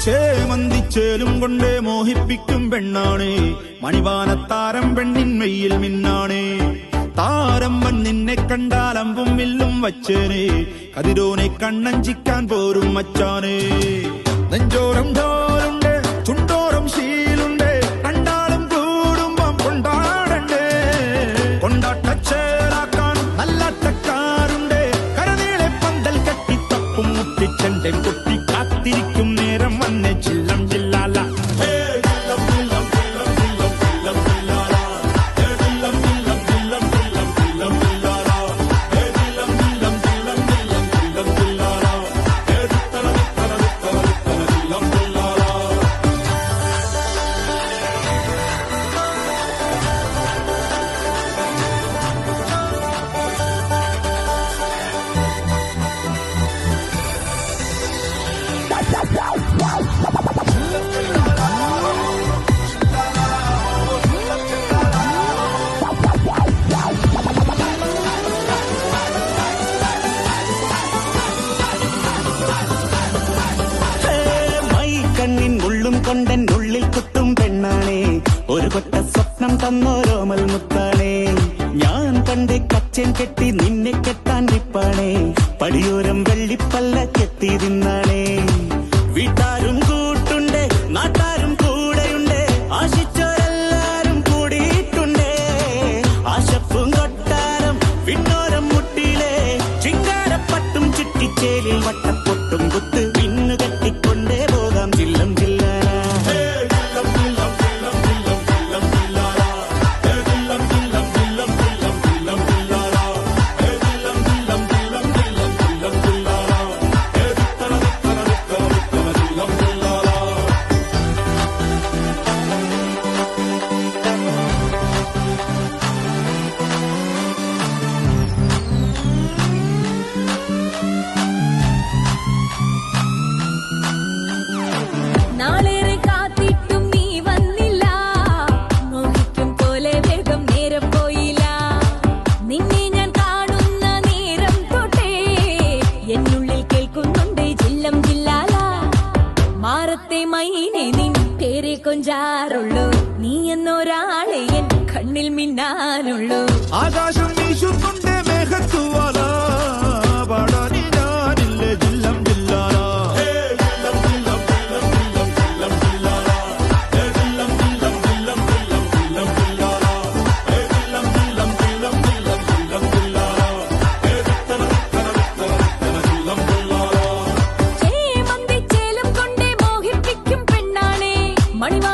ചേമന്തിച്ചേലും കൊണ്ടേ മോഹിപ്പിക്കും പെണ്ണാണേ, മണിവാനത്താരം പെണ്ണിന്മയിൽ മിന്നാണേ. താരമ്മൻ നിന്നെ കണ്ടാൽ അമ്പും വില്ലും വച്ചേനെ, കതിരോനെ കണ്ണഞ്ചിക്കാൻ പോരും മച്ചാനേ. നെഞ്ചോരം ഢോലുണ്ട്, ചുണ്ടോരം ശീലുണ്ട്, കണ്ടാലും കൂടുമ്പം കൊണ്ടാടണ്ടേ. കൊണ്ടാട്ടച്ചേലാക്കാൻ നല്ലാട്ടക്കാരുണ്ട്, കരനീളെ പന്തൽ കെട്ടി തപ്പും മുട്ടിച്ചെണ്ടൻ കൊട്ടി കാത്തിരിക്കും നേരം വന്നെ ചില്ലം ജില്ലാല. കൊണ്ടൻ ഉള്ളിൽ കുത്തും പെണ്ണാണേ, ഒരു കൊട്ട സ്വപ്നം തന്നോരോമൽ മുത്താണേ. ഞാൻ കണ്ടേ കച്ചൻ കെട്ടി നിന്നെ കെട്ടാൻ വിപ്പാണേ, പടിയോരം വെള്ളിപ്പല്ല കെട്ടി തിന്നാണേ. വീട്ടാരും കൂട്ടുണ്ട്, നാട്ടാരും കൂടെയുണ്ട്, ആശിച്ചോരെല്ലാരും കൂടിയിട്ടുണ്ട്. ആശപ്പും കൊട്ടാരം പിന്നോരം മുട്ടിയിലെ ചിങ്കാരപ്പട്ടും ചുറ്റിച്ചേലിൽ വട്ടപ്പൊട്ടും കുത്ത് പിന്നു കെട്ടിക്കൊണ്ടേ പോകാം ജില്ലം ജില്ല. നാളേറെ കാത്തിട്ടും നീ വന്നില്ല, മോഹിക്കും പോലെ വേഗം നേരം പോയില്ല. നിന്നെ ഞാൻ കാണുന്ന നേരം തൊട്ടേ എന്നുള്ളിൽ കേൾക്കുന്നുണ്ട് ജില്ലം ജില്ലാല. മാറത്തെ മൈനെ നിൻ പേരെ കൊഞ്ചാറുള്ളൂ, നീ എന്നൊരാളെ എൻ കണ്ണിൽ മിന്നാനുള്ളൂ. ആകാശം വീശുന്നുണ്ട് മേഘത്തുവാല, പാടാനി ഞാനില്ലേ ജില്ലം ജില്ലാല. ചേമന്തിച്ചേലും കൊണ്ടേ മോഹിപ്പിക്കും പെണ്ണാണേ, മണിവാ